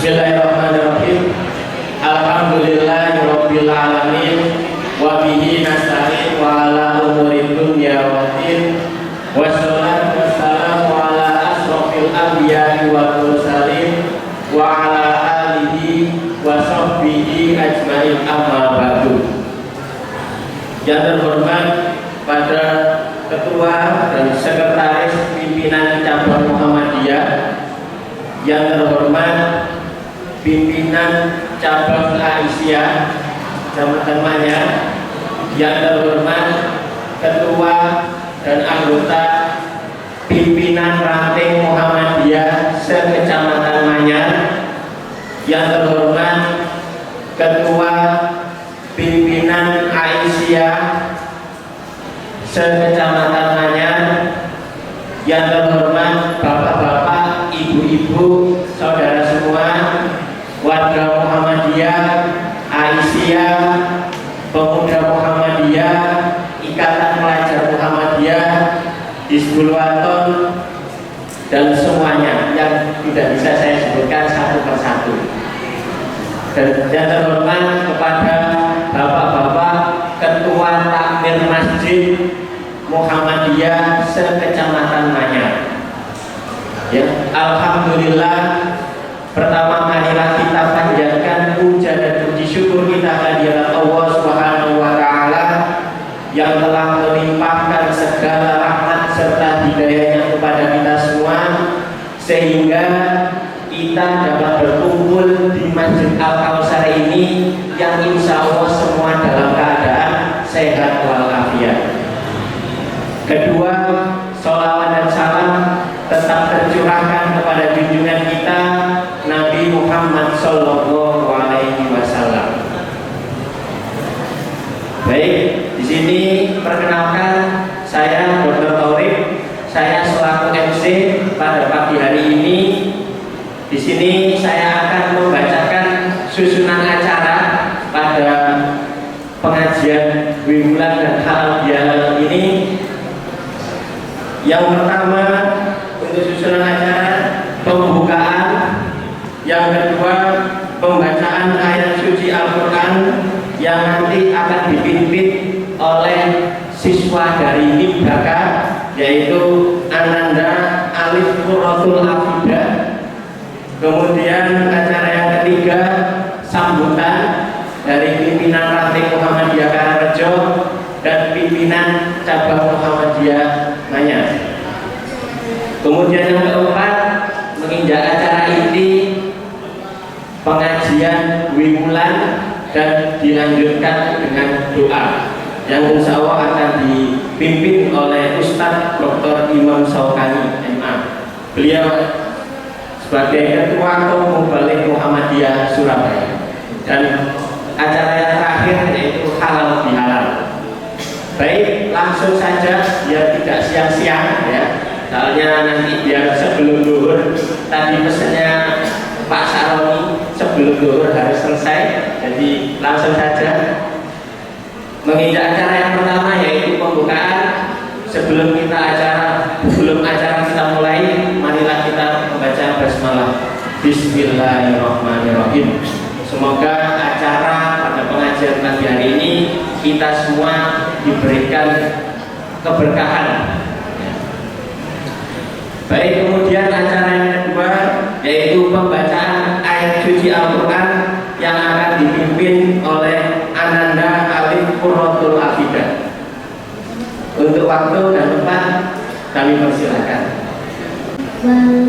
Bismillahirrahmanirrahim. Alhamdulillahirabbil alamin wa bihi nasta'in wa ala umuri dunya waddin. Wassalatu wassalamu ala asrofil anbiya'i wal mursalin wa ala alihi wa sahbihi ajmain, amma ba'du. Yang terhormat pada Ketua dan Sekretaris Pimpinan Cabang Muhammadiyah, yang terhormat Pimpinan Cabang Aisyah teman-temannya, yang terhormat Ketua dan anggota Pimpinan Ranting Muhammadiyah se-Kecamatan Manyar, yang terhormat Ketua Pimpinan Aisyah se-Kecamatan Manyar, yang terhormat bapak-bapak, ibu-ibu, saudara semua, warga Muhammadiyah, Aisyah, pemuda Muhammadiyah, Ikatan Pelajar Muhammadiyah, Hizbul Waton, dan semuanya yang tidak bisa saya sebutkan satu persatu. Dan yang terhormat kepada bapak-bapak Ketua Takmir Masjid Muhammadiyah se-Kecamatan Manyar. Ya, alhamdulillah, pertama marilah kita panjatkan puja dan puji syukur kita kehadirat Allah Subhanahu wa taala yang telah melimpahkan segala rahmat serta hidayahnya kepada kita semua, sehingga kita dapat berkumpul di Masjid Al-Kautsar ini yang insya Allah semua dalam keadaan sehat walafiat. Kedua, sholawat dan salam tetap tercurahkan kepada junjungan kita Nabi Muhammad Sallallahu Alaihi Wasallam. Baik, di sini perkenalkan, saya Dr. Taurib. Saya selaku MC pada pagi hari ini. Di sini saya akan membacakan susunan acara pada pengajian Wimulan dan Halal Bihalal ini. Yang pertama untuk susunan acara pembukaan, yang kedua pembacaan ayat suci Al-Quran yang nanti akan dipimpin oleh siswa dari Nibaka, yaitu Ananda Alif Qurratul Afidah. Kemudian acara yang ketiga sambutan dari pimpinan Ranting Muhammadiyah Karangrejo dan pimpinan Cabang Muhammadiyah Manyar. Kemudian yang keempat, menginjak acara inti pengajian Wimulan dan dilanjutkan dengan doa yang insya Allah akan dipimpin oleh Ustadz Dr. Imam Saukani MA. Beliau sebagai Ketua Kaum Mubalik Muhammadiyah Surabaya. Dan acara yang terakhir yaitu Halal Bihalal. Baik, langsung saja biar tidak siang-siang ya. Soalnya nanti biar sebelum duhur, tadi pesannya Pak Saroni sebelum duhur harus selesai. Jadi langsung saja menginjak acara yang pertama, yaitu pembukaan. Sebelum acara kita mulai, marilah kita membaca basmalah. Bismillahirrahmanirrahim. Semoga acara pada pengajian pagi hari ini kita semua diberikan keberkahan. Baik, kemudian acara yang kedua yaitu pembacaan ayat suci Al-Quran yang akan dipimpin oleh Ananda Alif Qurratul Afidah. Untuk waktu dan tempat kami persilakan. Hey.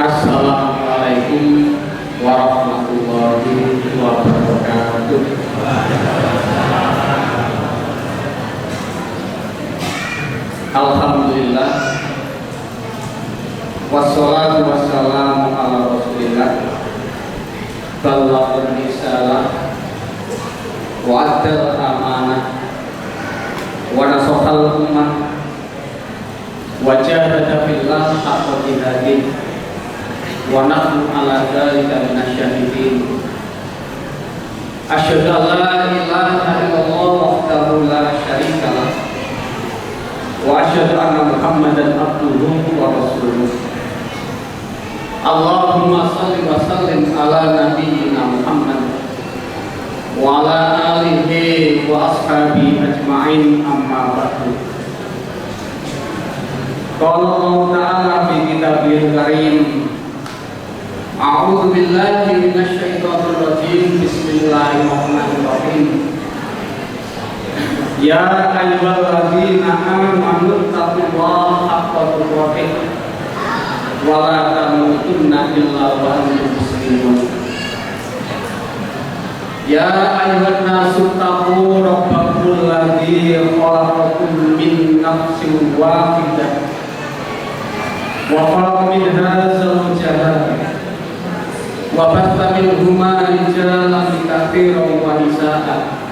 Assalamualaikum warahmatullahi wabarakatuh. Alhamdulillah, wassalatu wassalamu ala rasulillah, ballagha risalah wa addal amanah wa nasahal ummah wa jahada fillah haqqa jihadih wa nahnu ala dzalika minasyahidin. Asyhadu an la ilaha illallah wahdahu la syarika lah wa asyhadu anna Muhammadan abduhu wa rasuluh. Allahumma shalli wa sallim ala nabiyyina Muhammad wa ala alihi wa ashabihi ajma'in, amma ba'du. Qala Allah Ta'ala fi kitabihil karim, a'udzu billahi minasy syaithanir rajim, bismillahirrahmanirrahim. Ya ayyuhalladzina amanu taqullaha haqqa tuqatih wa la tamutunna illa wa antum muslimun. Ya ayyuhan nasu taqu rabbakum alladzi khalaqakum min nafsin wahidah wa khalaqa minha zawjaha wa batha minhuma rijalan katsiran wa nisaa.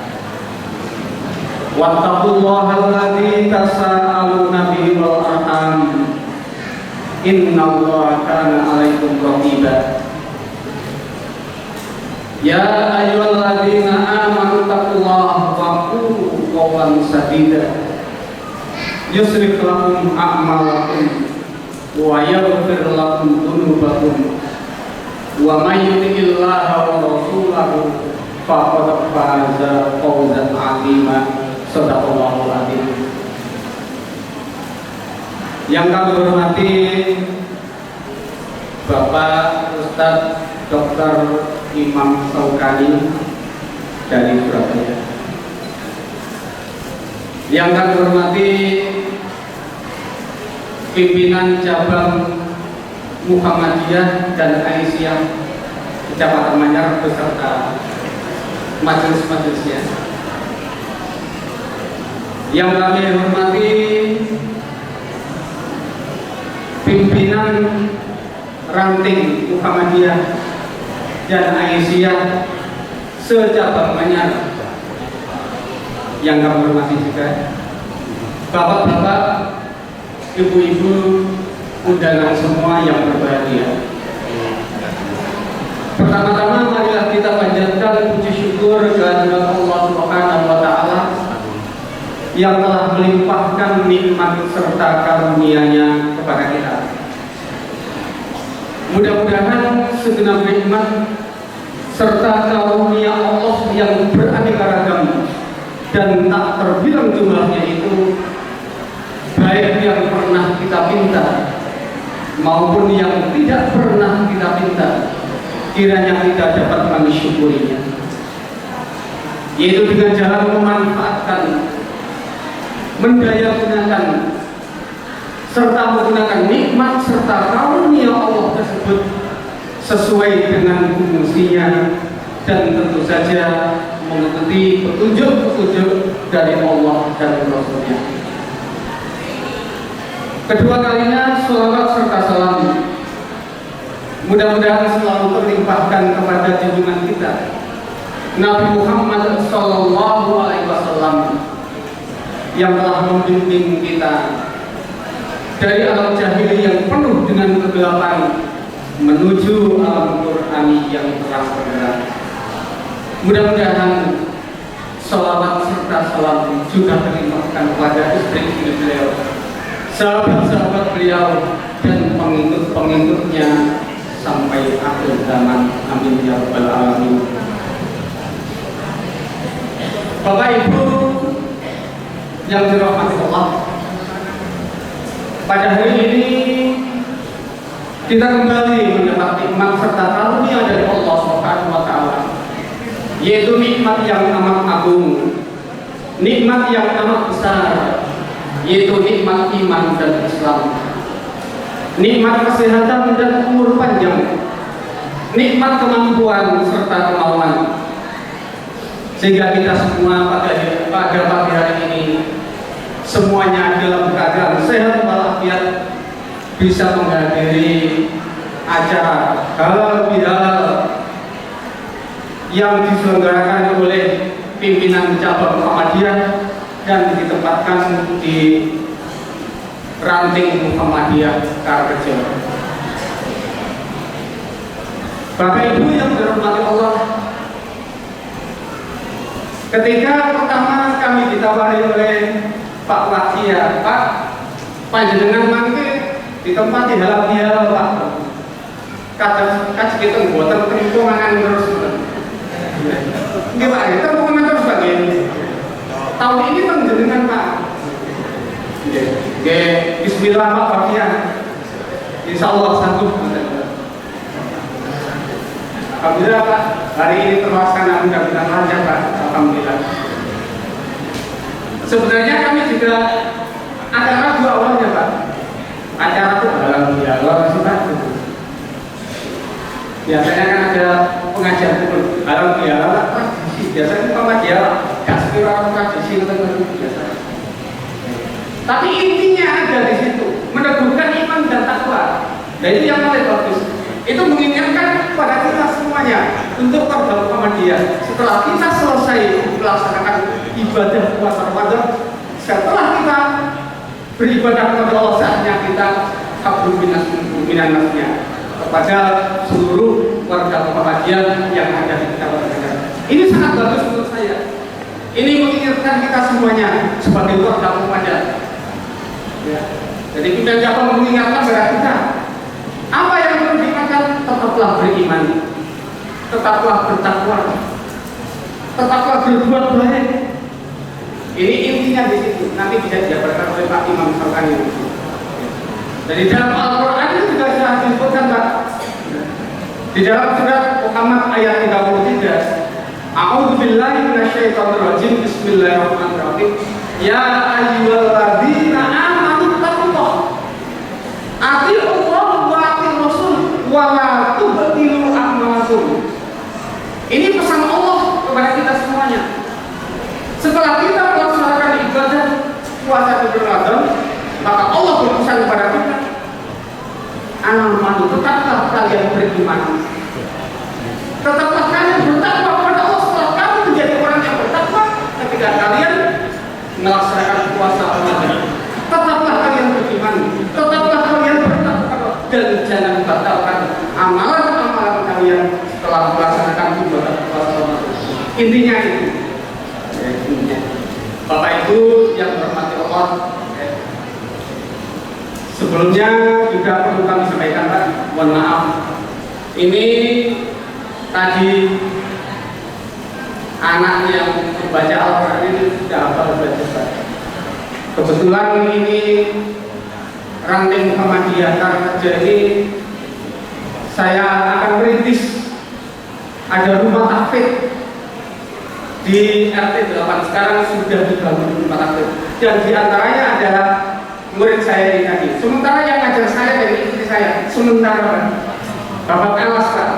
Wattaqullaha alladzi tasaaluna bihi wal arham, innallaha kana 'alaikum raqiba. Ya ayyuhalladzina amanu taqullaha wa qulu qawlan sadida yusrif lakum a'malakum wa yaghfir lakum dhunubakum wa may yuti'illaha wa rasulahu faqad faza fawzan 'azima. Shadaqallahul 'azim. Yang kami hormati Bapak Ustadz Dr. Imam Syaukani dari Surabaya. Yang kami hormati pimpinan cabang Muhammadiyah dan Aisyah Kecamatan Manyar beserta majelis-majelisnya. Yang kami hormati pimpinan ranting Muhammadiyah dan Aisyah secabang Manyar. Yang kami hormati juga bapak-bapak, ibu-ibu, undangan semua yang berbahagia. Pertama-tama marilah kita panjatkan puji syukur kehadirat Allah Subhanahu wa Ta'ala yang telah melimpahkan nikmat serta karunia-Nya kepada kita. Mudah-mudahan segenap nikmat serta karunia Allah yang beraneka ragam dan tak terbilang jumlahnya itu, baik yang pernah kita pinta maupun yang tidak pernah kita pinta, kiranya kita dapat mensyukurinya, yaitu dengan cara memanfaatkan, mendayagunakan serta menggunakan nikmat serta karunia Allah tersebut sesuai dengan fungsinya, dan tentu saja mengikuti petunjuk-petunjuk dari Allah dan Rasul-Nya. Kedua kalinya sholawat serta salam mudah-mudahan selalu terlimpahkan kepada junjungan kita Nabi Muhammad Sallallahu Alaihi Wasallam yang telah membimbing kita dari alam jahili yang penuh dengan kegelapan menuju alam Qur'ani yang terang benderang. Mudah-mudahan sholawat serta salam juga terlimpahkan kepada istri-istri beliau, sahabat-sahabat beliau, dan pengikut-pengikutnya sampai akhir zaman. Amin ya rabbal alamin. Bapak Ibu yang dirahmati Allah, pada hari ini kita kembali mendapat nikmat serta karunia dari Allah Subhanahu wa Ta'ala, yaitu nikmat yang amat agung, nikmat yang amat besar, yaitu nikmat iman dan Islam. nikmat kesehatan dan umur panjang, nikmat kemampuan serta kemauan, sehingga kita semua pada pagi hari ini semuanya dalam keadaan sehat walafiat, bisa menghadiri acara halal bihalal yang diselenggarakan oleh pimpinan cabang Muhammadiyah dan ditempatkan di ranting Muhammadiyah Karangrejo. Bapak Ibu yang dirahmati Allah, ketika pertama kami ditawari oleh Pak Wakia, Pak, panjenengan mangke ditempati halal bihalal Pak. Kata kita mboten tempungan terus. Nggih Pak, tempungan terus Pak nggih. Tahun ini panjenengan Pak. Nggih, bismillah Pak Wakia. Insyaallah sanggup. Alhamdulillah Pak, hari ini terlaksana mudah-mudahan lancar Pak. Alhamdulillah. Sebenarnya kami juga ada ragu awalnya Pak. Acara itu halal bihalal sih Pak. Biasanya kan ada pengajian pun halal bihalal tradisi. Biasanya Muhammadiyah gak sekira tradisi itu biasa. Tapi intinya ada di situ, meneguhkan iman dan takwa. Dan itu yang paling bagus. Itu mengingatkan pada kita semuanya untuk warga Muhammadiyah. Setelah kita selesai melaksanakan ibadah puasa Ramadan, setelah kita beribadah kepada Allah, saatnya kita hablum minan nasnya kepada seluruh warga Muhammadiyah yang ada di kita. Ini sangat bagus menurut saya. Ini mengingatkan kita semuanya sebagai warga Muhammadiyah. Ya. Jadi kita jangan mengingatkan kepada kita apa yang perlu diingatkan. Tetaplah beriman, tetaplah bertakwa, tetaplah berbuat baik. Ini intinya di situ. Nanti bisa dijabarkan oleh Pak Imam Syaukani. Jadi dalam Al-Quran itu juga sudah disebutkan Pak. Di dalam surat Muhammad ayat 33, A'udzu billahi minasyaitonir rajim. Bismillahirrahmanirrahim. Ya ayyuhalladzina amanu taqullaha atii'ullah wa atii'ur rasul wa la tubtilu a'malakum. Ini pesan Allah kepada kita semuanya. Setelah kita melaksanakan ibadah puasa di Ramadan, maka Allah berpesan kepada kita, amanu, tetaplah kalian beriman, tetaplah kalian bertakwa kepada Allah. Setelah kamu menjadi orang yang bertakwa, ketika kalian melaksanakan puasa Ramadan, tetaplah kalian beriman, tetaplah kalian bertakwa, dan jangan batalkan amalan-amalan kalian setelah melaksanakan ibadah puasa Ramadan. Intinya itu. Bapak Ibu yang hormati Allah, sebelumnya juga perlu kami sampaikan Pak, mohon maaf. Ini tadi anak yang membaca Al-Quran ini sudah hafal baca Pak. Kebetulan ini ranting Muhammadiyah Karangrejo ini saya akan merintis ada rumah tahfidz di RT 8. Sekarang sudah dibangun rumah tahfidz, dan diantaranya adalah murid saya ini tadi. Sementara yang ngajar saya dan istri saya sementara Bapak Elas Pak.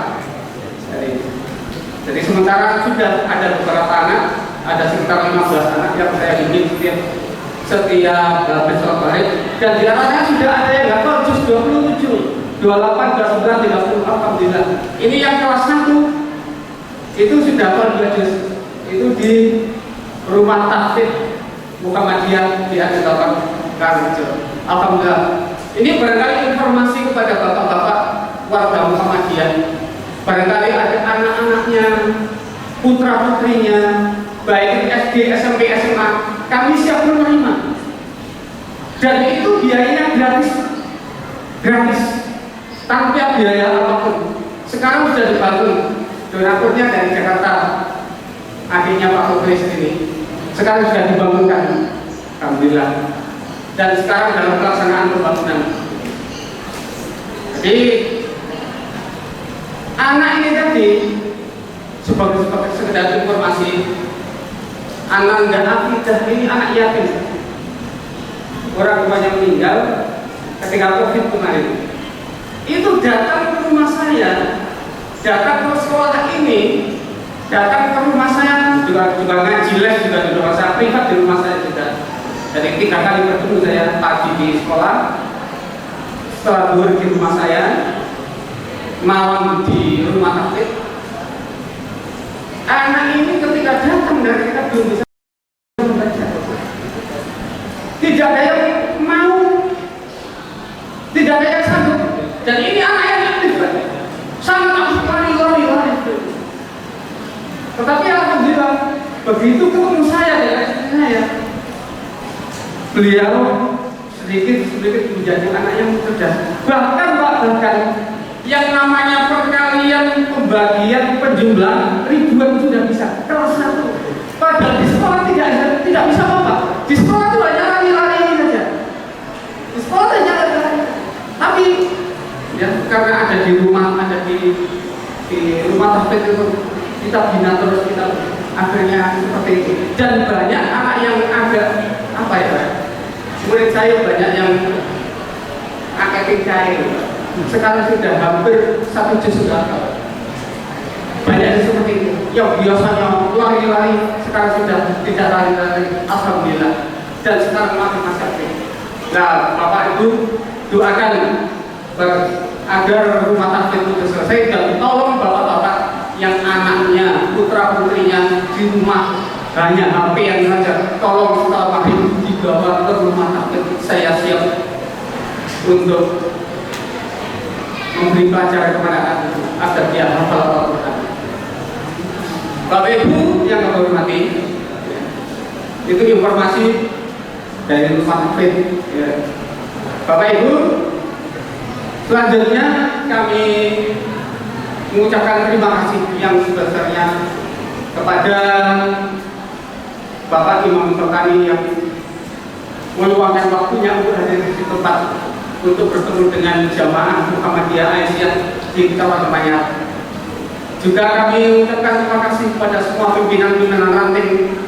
Jadi sementara sudah ada beberapa anak, ada sekitar 15 anak yang saya bimbing setiap habis sholat Maghrib, dan di antaranya sudah ada yang hafal juz 27, 28, 29, 30. Alhamdulillah. Ini yang kelas 1 itu sudah hafal 2 juz. Itu di rumah tahfidz Muhammadiyah di RT 8 Karangrejo. Alhamdulillah. Ini barangkali informasi kepada bapak-bapak warga Muhammadiyah. Barangkali ada anak-anaknya, putra-putrinya, baik SD, SMP, SMA, kami siap menerima. Dan itu biayanya gratis, tanpa biaya apapun. Sekarang sudah dibangun, donaturnya dari Jakarta, adiknya Pak Muklis ini. Sekarang sudah dibangunkan, alhamdulillah. Dan sekarang dalam pelaksanaan pembangunan. Jadi anak ini tadi sebagai sekedar informasi, Ananda Afidah ini anak yatim. Orang tuanya meninggal ketika COVID kemarin, itu datang ke rumah saya, datang ke sekolah ini, datang ke rumah saya, juga ngaji les juga di rumah saya, privat di rumah saya juga. Jadi 3 kali bertemu saya, pagi di sekolah, setelah zuhur di rumah saya, malam di rumah taklim. Anak ini ketika datang dari kita belum bisa membaca, tidak ada yang mau, tidak ada yang sanggup. Dan ini anak yang aktif, sangat aktif, lari. Tetapi alhamdulillah, begitu ketemu saya dengan istri saya, beliau sedikit menjadi anak yang cerdas. Bahkan yang namanya perkalian, pembagian, penjumlahan ribuan sudah bisa. Kelas 1. Padahal di sekolah tidak bisa apa-apa. Di sekolah itu hanya lari-lari saja. Di sekolah hanya lari-lari. Tapi ya karena ada di rumah, ada di rumah tahfiz itu kita bina terus, kita akhirnya seperti itu. Dan banyak anak yang agak apa ya? Murid saya banyak yang agak cair. Sekarang sudah hampir 1 juz sudah hafal. Banyak seperti itu. Yang biasanya lari-lari sekarang sudah tidak lari-lari. Alhamdulillah. Dan sekarang makin aktif. Nah, Bapak Ibu doakan agar rumah tahfiz itu selesai, dan tolong bapak-bapak yang anaknya, putra putrinya di rumah hanya HP-an saja, tolong setelah maghrib dibawa ke rumah tahfiz. Saya siap untuk memberi pelajaran kepada anak agar dia hafal Al-Quran. Bapak Ibu yang kami hormati, itu informasi dari rumah tahfiz. Ya. Bapak Ibu, selanjutnya kami mengucapkan terima kasih yang sebesarnya kepada Bapak Imam Syaukani yang meluangkan waktunya untuk hadir di tempat untuk bertemu dengan jamaah Muhammadiyah Aisyah di Kawasan Manyar. Juga kami ucapkan terima kasih kepada semua pimpinan-pimpinan ranting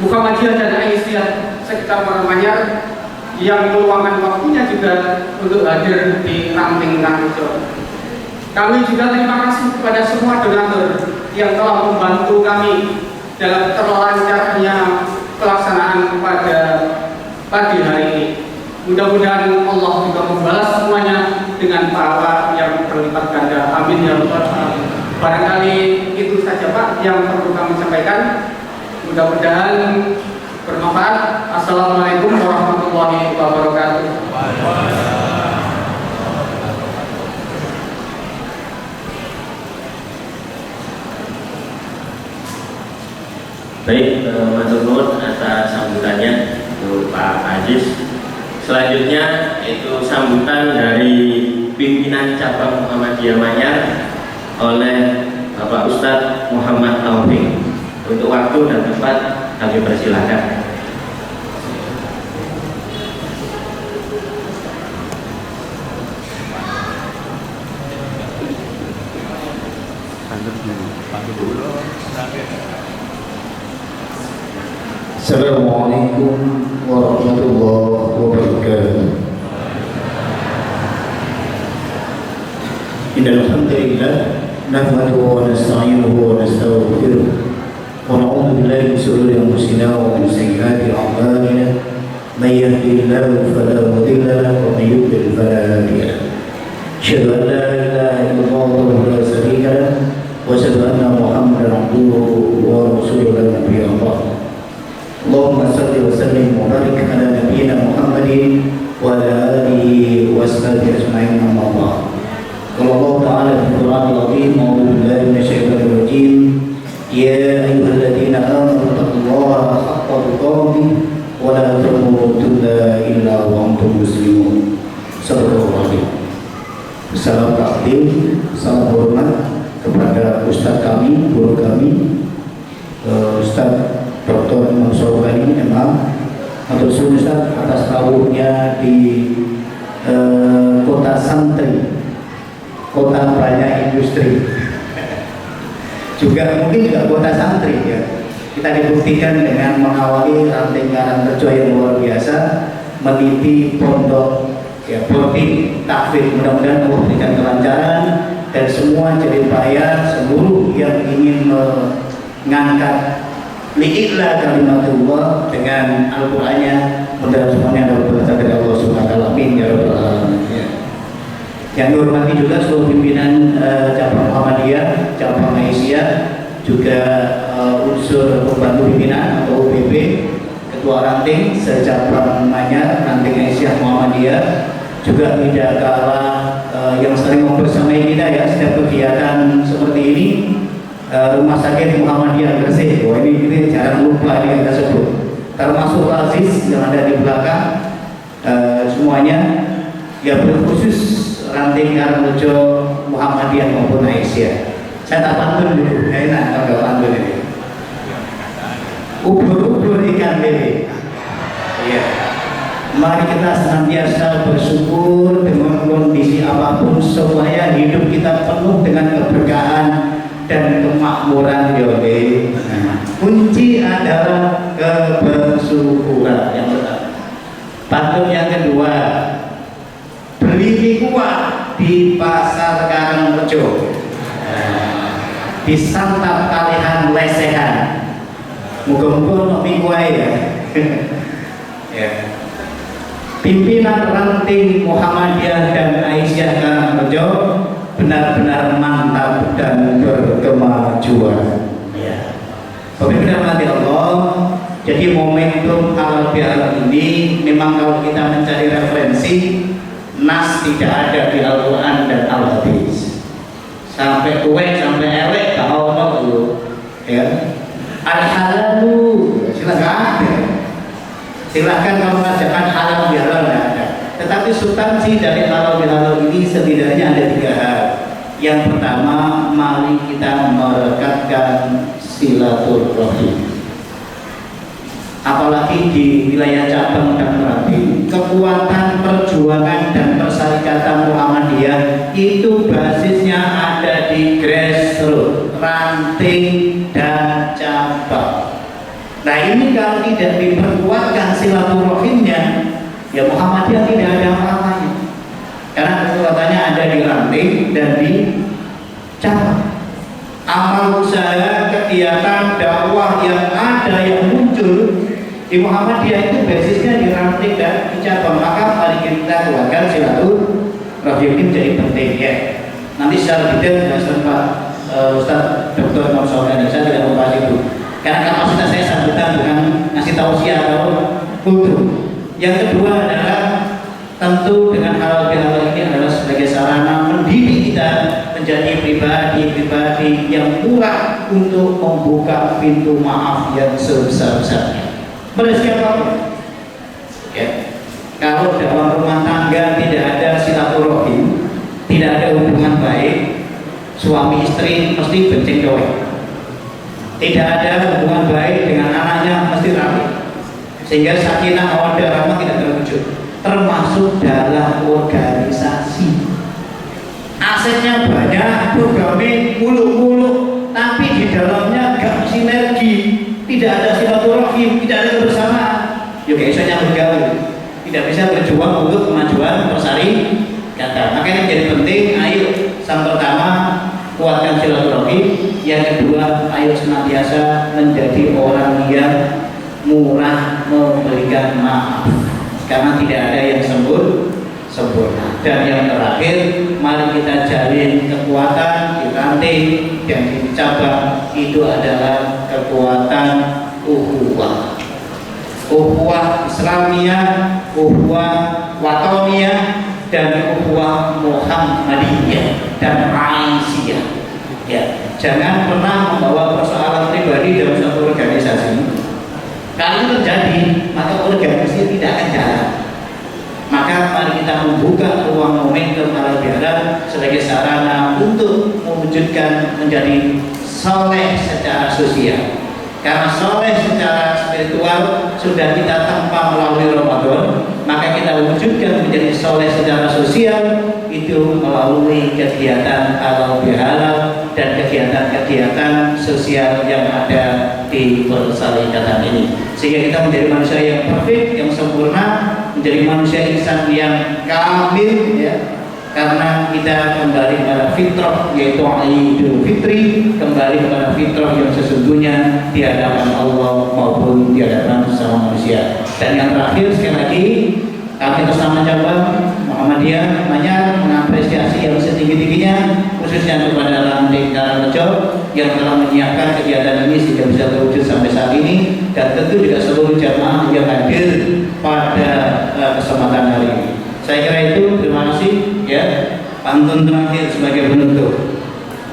Muhammadiyah dan Aisyah sekitar Kawasan Manyar yang meluangkan waktunya juga untuk hadir di ranting Kangjo. Kami juga terima kasih kepada semua donatur yang telah membantu kami dalam terlancarnya pelaksanaan pada pagi hari ini. Mudah-mudahan Allah juga membalas semuanya dengan pahala yang berlipat ganda. Amin ya rabbal alamin. Barangkali itu saja Pak yang perlu kami sampaikan. Mudah-mudahan bermanfaat. Assalamualaikum warahmatullahi wabarakatuh. Baik, matur nuwun atas sambutannya untuk Pak Aziz. Selanjutnya itu sambutan dari pimpinan cabang Muhammadiyah Manyar oleh Bapak Ustadz Muhammad Taufik. Untuk waktu dan tempat kami persilakan. Assalamualaikum warahmatullahi wabarakatuh. Innal hamdalillah nahmaduhu wa nasta'inuhu wa nastaghfiruh wa na'udzu billahi min shururi anfusina wa min sayyiati a'malina. May yahdihillahu fala mudilla lahu wa may yudlil fala hadiya lahu. Asyhadu an la ilaha illallah wahdahu la syarika lahu wa asyhadu anna Muhammadan abduhu wa rasuluhu la nabiyya ba'dahu. Allahumma salli wa sallim wa barik ala nabiyyina Muhammadin wa ala alihi wa sahbihi ajma'in, amma ba'd. Qala Allah ta'ala fi Al-Qur'anil Azim, a'udzu billahi minasyaitonir rajim. Ya ayyuhalladzina amanu taqullaha haqqa tuqatih wa la tamutunna illa wa antum muslimun. Sallallahu alaihi wasallam. Salam takdim, salam hormat kepada Ustadz kami, guru kami, Ustadz Dr. Imam Syaukani MA, atau Ustadz atas tahunnya di kota santri, kota banyak industri, juga mungkin juga kota santri ya. Kita dibuktikan dengan mengawali ranting karang kerja yang luar biasa, meniti pondok ya boarding, takfir. Mudah-mudahan Allah berikan kelancaran dan semua jadi payah seluruh yang ingin mengangkat li'iklah kalimatullah dengan Al-Qur'annya. Mudah-mudahan semuanya dapat berkah dari Allah Subhanahu wa taala. Amin ya rabbal alamin. Yang dihormati juga seluruh pimpinan cabang Muhammadiyah, cabang Aisyah, juga unsur pembantu pimpinan atau UPP, ketua ranting secabang Manyar, ranting Aisyah Muhammadiyah, juga tidak kalah yang sering membersamai kita ya setiap kegiatan seperti ini. Rumah sakit Muhammadiyah Gresik, wah ini jarang lupa ini kita sebut, termasuk Aziz yang ada di belakang, semuanya ya berkhusus ranting Karangrejo Muhammadiyah maupun Aisyah. Saya tak pantun dulu, enak kalau pantun ini. Ubur-ubur ikan lele. Iya. Mari kita senantiasa bersyukur dengan kondisi apapun supaya hidup kita penuh dengan keberkahan dan kemakmuran. Yole. Kunci adalah kebersyukuran yang pertama. Pantun yang kedua, beli mie kuah di pasar Karangrejo, disantap kalihan lesehan. Muga-muga untuk mie kuah ya. Ya. Pimpinan ranting Muhammadiyah dan Aisyah Karangrejo benar-benar mantap dan berkemajuan. Ya. Benar mati Allah. Jadi momentum halal bihalal ini memang kalau kita mencari referensi, nas tidak ada di Al-Quran dan Al-Hadis. Sampai tuwek sampai elek tahu dulu. Ya. Al-halalu silakan kamu mengajarkan halal bihalal tidak ada. Tetapi substansi dari halal bihalal ini setidaknya ada 3 hal. Yang pertama, mari kita merekatkan silaturahim. Apalagi di wilayah cabang dan ranting, kekuatan perjuangan dan persyarikatan Muhammadiyah itu basisnya ada di grassroots, ranting dan cabang. Nah ini kalau tidak diperkuatkan silaturahimnya, ya Muhammadiyah tidak ada apa-apanya. Karena kekuatannya ada di ranting dan di cabang. Amal usaha, kegiatan, dakwah yang ada yang muncul di Muhammadiyah itu basisnya di ranting dan di cabang. Maka mari kita kuatkan silaturahim ini jadi penting ya. Nanti secara detail dijelaskan Pak Ustaz Dr. Imam Saukani, saya tidak membahas itu karena kapasitas saya sambutan dengan ngasih tausiah atau kultur. Yang kedua adalah tentu dengan halal bihalal ini adalah sebagai sarana mendidik kita menjadi pribadi-pribadi yang murah untuk membuka pintu maaf yang sebesar-besarnya. Pada siapapun. Ya. Kalau dalam rumah tangga tidak ada silaturahim, tidak ada hubungan baik, suami istri mesti benceng doang. Tidak ada hubungan baik dengan anaknya mesti rapi. Sehingga sakinah mawaddah rahmah tidak terwujud. Termasuk dalam organisasi. Asetnya banyak, programnya muluk-muluk, tapi di dalamnya gak sinergi, tidak ada silaturahim, tidak ada kebersamaan. Yuk kayaknya bergaul, tidak bisa berjuang untuk kemajuan persyarikatan. Makanya jadi penting, ayo yang pertama kuatkan silaturahim, yang kedua ayo senantiasa menjadi orang yang murah memberikan maaf, karena tidak ada yang sempurna. Dan yang terakhir, mari kita jalin kekuatan di ranting dan di cabang. Itu adalah kekuatan ukhuwah, ukhuwah Islamiyah, ukhuwah Watoniyah, dan ukhuwah Muhammadiyah dan Aisyah. Ya, jangan pernah membawa persoalan pribadi dalam suatu organisasi. Kalau terjadi, maka organisasi tidak akan jalan. Maka mari kita membuka ruang momentum halal bihalal sebagai sarana untuk mewujudkan menjadi soleh secara sosial. Karena soleh secara spiritual sudah kita tempa melalui Ramadan, maka kita wujudkan menjadi soleh secara sosial itu melalui kegiatan halal bihalal dan kegiatan-kegiatan sosial yang ada di persyarikatan ini. Sehingga kita menjadi manusia yang perfect, yang sempurna, menjadi manusia insan yang kamil ya, karena kita kembali kepada fitrah, yaitu Idul Fitri, kembali kepada fitrah yang sesungguhnya di hadapan Allah maupun di hadapan sesama manusia. Dan yang terakhir sekali lagi, kami atas nama cabang Muhammadiyah banyak mengapresiasi yang setinggi-tingginya, khususnya kepada Lantik Karangrejo yang telah menyiapkan kegiatan ini sehingga bisa terwujud sampai saat ini, dan tentu juga seluruh jamaah yang hadir pada kesempatan hari ini. Saya kira itu, terima kasih ya. Pantun terakhir sebagai penutup.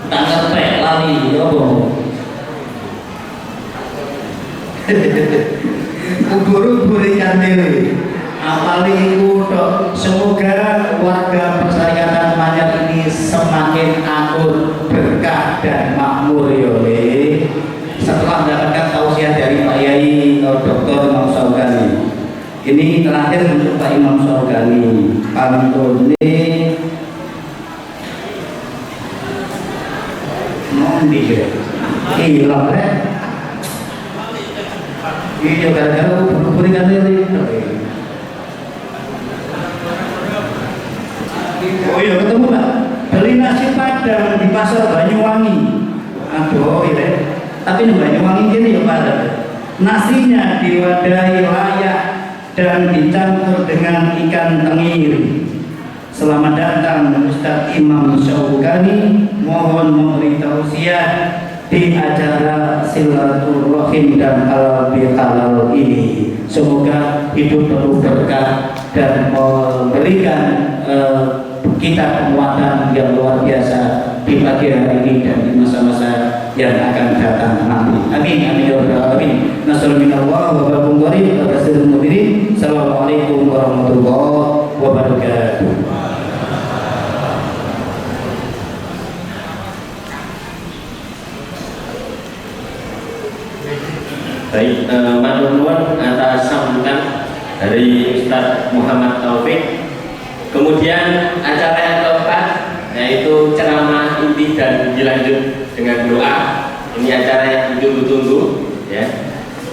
Tak ngerti lali ya boh. Ubur-ubur ikan dewi. Apalagi kudo. Semoga warga Persyarikatan Manyar ini semakin akur, berkah dan makmur ya. Setelah mendapatkan tausiah dari Pak Yai Dr. Imam Syaukani. Ini terakhir untuk Pak Imam Syaukani. Pantun ini nondi ya. Hilang ya. Iya gara-gara berikan diri. Oh iya ketemu Pak. Beli nasi padang di pasar Banyuwangi. Aduh ya. Tapi di Banyuwangi gini ya Pak. Nasinya diwadahi layak dan dicampur dengan ikan tenggiri. Selamat datang Ustadz Imam Syaukani, mohon memberi tausiah di acara silaturahim dan halal bihalal ini. Semoga hidup penuh berkah dan memberikan kita penguatan yang luar biasa di pagi hari ini dan di masa-masa yang akan datang nanti. Amin amin ya rabbal alamin. Nasrul minallah wa barakatuh wa barakatuh mu'minin. Assalamualaikum warahmatullahi wabarakatuh. Baik, matur nuwun atas sambutan dari Ustadz Muhammad Taufik. Kemudian acara yang keempat yaitu ceramah inti dan dilanjut dengan doa. Ini acara yang ditunggu-tunggu ya.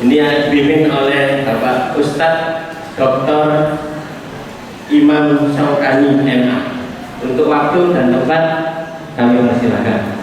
Ini yang dipimpin oleh Bapak Ustadz Dr. Imam Syaukani MA. Untuk waktu dan tempat kami persilakan.